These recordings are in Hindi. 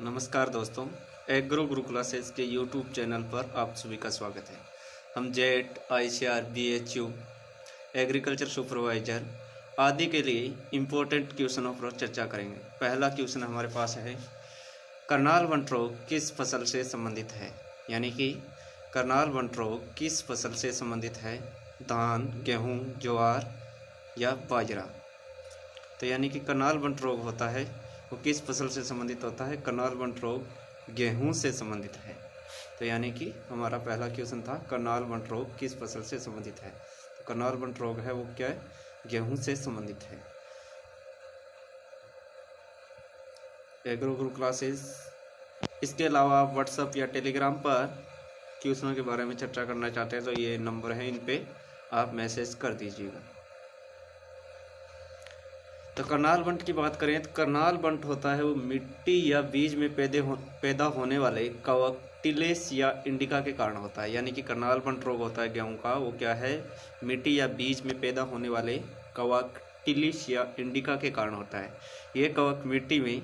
नमस्कार दोस्तों, एग्रो गुरु क्लासेस के यूट्यूब चैनल पर आप सभी का स्वागत है। हम jet, ICR, BHU, agriculture supervisor आदि के लिए इम्पोर्टेंट क्वेश्चनों पर चर्चा करेंगे। पहला क्वेश्चन हमारे पास है, करनाल वंट रोग किस फसल से संबंधित है? यानी कि करनाल वंट रोग किस फसल से संबंधित है? धान, गेहूँ, ज्वार या बाजरा? तो यानी कि करनाल वंट रोग होता है वो किस फसल से संबंधित होता है? करनाल वंट रोग गेहूं से संबंधित है। तो यानी कि हमारा पहला क्वेश्चन था, करनाल वंट रोग किस फसल से संबंधित है? तो करनाल वंट रोग है वो क्या है? गेहूं से संबंधित है। एग्रो गुरु क्लासेस, इसके अलावा आप व्हाट्सएप या टेलीग्राम पर क्वेश्चनों के बारे में चर्चा करना चाहते हैं तो ये नंबर है, इन पे आप मैसेज कर दीजिएगा। तो करनाल बंट की बात करें तो करनाल बंट होता है वो मिट्टी या बीज में पैदा होने वाले कवक, टिलेस या इंडिका के कारण होता है। यानी कि करनाल बंट रोग होता है गेहूं का, वो क्या है? मिट्टी या बीज में पैदा होने वाले कवक, टिलिस या इंडिका के कारण होता है। ये कवक मिट्टी में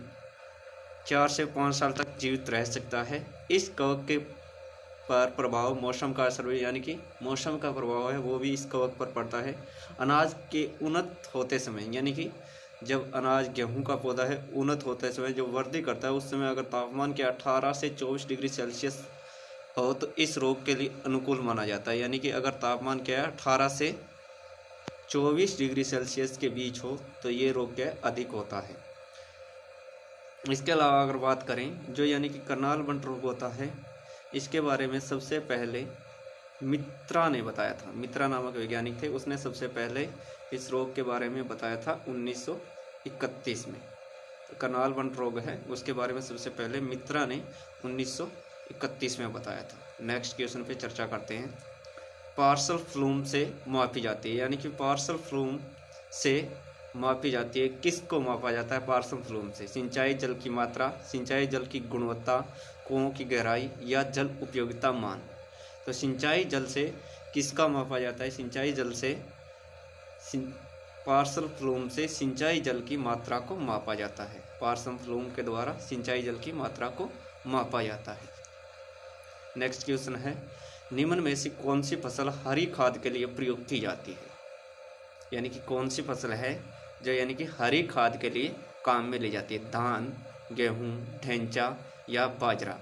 4 से 5 साल तक जीवित रह सकता है। इस कवक के पर प्रभाव मौसम का असर भी, यानी कि मौसम का प्रभाव है वो भी इस कवक पर पड़ता है। अनाज के उन्नत होते समय, यानी कि जब अनाज गेहूं का पौधा है उन्नत होते समय जब वृद्धि करता है, उस समय अगर तापमान के 18 से 24 डिग्री सेल्सियस हो तो इस रोग के लिए अनुकूल माना जाता है। यानी कि अगर तापमान क्या है 18 से 24 डिग्री सेल्सियस के बीच हो तो ये रोग क्या है? अधिक होता है। इसके अलावा अगर बात करें जो यानी कि करनाल वंट रोग होता है, इसके बारे में सबसे पहले मित्रा ने बताया था। मित्रा नामक वैज्ञानिक थे, उसने सबसे पहले इस रोग के बारे में बताया था 1931 में। तो करनाल वंट रोग है उसके बारे में सबसे पहले मित्रा ने 1931 में बताया था। नेक्स्ट क्वेश्चन पे चर्चा करते हैं। पार्सल फ्लूम से मापी जाती है, यानी कि पार्सल फ्लूम से मापी जाती है। किसको मापा जाता है पार्सल फ्लूम से? सिंचाई जल की मात्रा, सिंचाई जल की गुणवत्ता, कुओं की गहराई या जल उपयोगिता मान। तो सिंचाई जल से किसका मापा जाता है? सिंचाई जल से पार्सल फ्लूम से सिंचाई जल की मात्रा को मापा जाता है। पार्सल फ्लूम के द्वारा सिंचाई जल की मात्रा को मापा जाता है। नेक्स्ट क्वेश्चन है, निम्न में से कौन सी फसल हरी खाद के लिए प्रयोग की जाती है? यानी कि कौन सी फसल है जो यानी कि हरी खाद के लिए काम में ली जाती है? धान, गेहूँ, ढेंचा या बाजरा?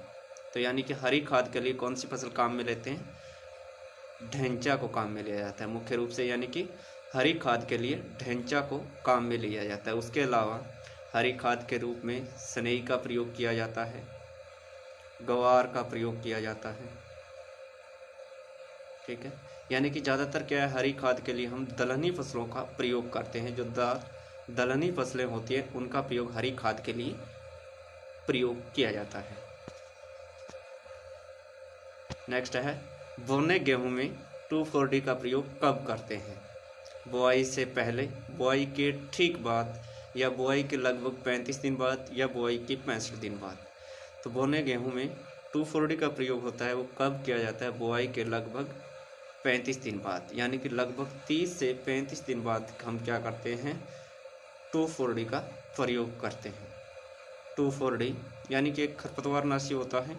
तो यानी कि हरी खाद के लिए कौन सी फसल काम में लेते हैं? ढेंचा को काम में लिया जाता है मुख्य रूप से। यानी कि हरी खाद के लिए ढेंचा को काम में लिया जाता है। उसके अलावा हरी खाद के रूप में सनई का प्रयोग किया जाता है, ग्वार का प्रयोग किया जाता है। ठीक है, यानी कि ज़्यादातर क्या है, हरी खाद के लिए हम दलहनी फसलों का प्रयोग करते हैं। जो दलहनी फसलें होती है उनका प्रयोग हरी खाद के लिए प्रयोग किया जाता है। नेक्स्ट है, बोने गेहूं में 2,4-D का प्रयोग कब करते हैं? बुआई से पहले, बुआई के ठीक बाद या बुआई के लगभग 35 दिन बाद या बुआई के 65 दिन बाद? तो बोने गेहूं में 2,4-D का प्रयोग होता है वो कब किया जाता है? बुआई के लगभग 35 दिन बाद, यानी कि लगभग 30 से 35 दिन बाद हम क्या करते हैं? 2,4-D का प्रयोग करते हैं। 2,4-D यानी कि एक खरपतवारनाशी होता है,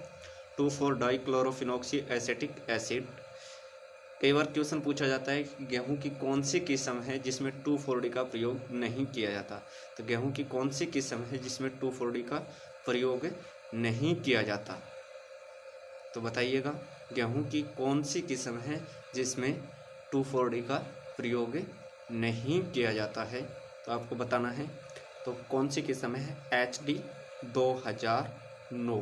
2,4-डाइक्लोरोफिनॉक्सी एसिटिक एसिड। कई बार क्वेश्चन पूछा जाता है कि गेहूं की कौन सी किस्म है जिसमें 2,4-D का प्रयोग नहीं किया जाता? तो गेहूं की कौन सी किस्म है जिसमें 2,4-D का प्रयोग नहीं किया जाता? तो बताइएगा, गेहूं की कौन सी किस्म है जिसमें 2,4-D का प्रयोग नहीं किया जाता है? तो आपको बताना है। तो कौन सी किस्म है? HD 2009,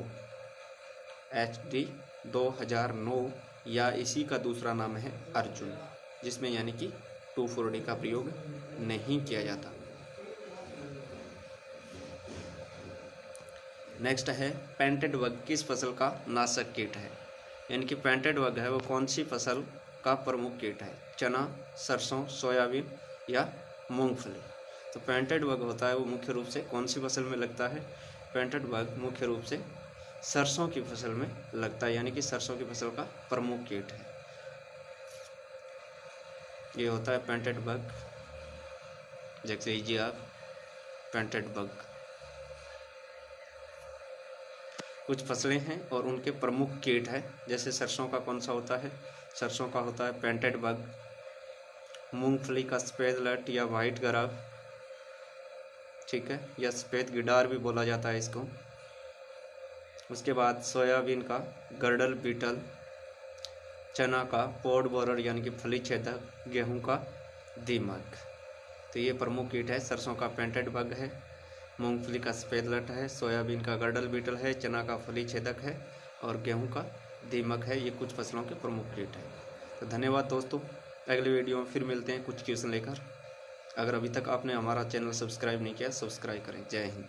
HD 2009 या इसी का दूसरा नाम है अर्जुन, जिसमें यानी कि 2,4-D का प्रयोग नहीं किया जाता। नेक्स्ट है, पेंटेड बग किस फसल का नाशक कीट है? यानी कि पेंटेड बग है वो कौन सी फसल का प्रमुख कीट है? चना, सरसों, सोयाबीन या मूंगफली? तो पेंटेड बग होता है वो मुख्य रूप से कौन सी फसल में लगता है? पेंटेड बग मुख्य रूप से सरसों की फसल में लगता है, यानी कि सरसों की फसल का प्रमुख कीट है ये होता है पेंटेड बग। देख लीजिए आप, पेंटेड बग। कुछ फसलें हैं और उनके प्रमुख कीट हैं। जैसे सरसों का कौन सा होता है? सरसों का होता है पेंटेड बग। मूंगफली का सफ़ेद लट या वाइट ग्राफ, ठीक है, या सफ़ेद गिडार भी बोला जाता है इसको। उसके बाद सोयाबीन का गर्डल बीटल, चना का पॉड बोरर यानी कि फली छेदक, गेहूं का दीमक। तो ये प्रमुख कीट है। सरसों का पेंटेड बग है, मूंगफली का सफ़ेद लट है, सोयाबीन का गर्डल बीटल है, चना का फली छेदक है और गेहूं का दीमक है। ये कुछ फसलों के प्रमुख कीट हैं। तो धन्यवाद दोस्तों, अगले वीडियो में फिर मिलते हैं कुछ क्वेश्चन लेकर। अगर अभी तक आपने हमारा चैनल सब्सक्राइब नहीं किया, सब्सक्राइब करें। जय हिंद।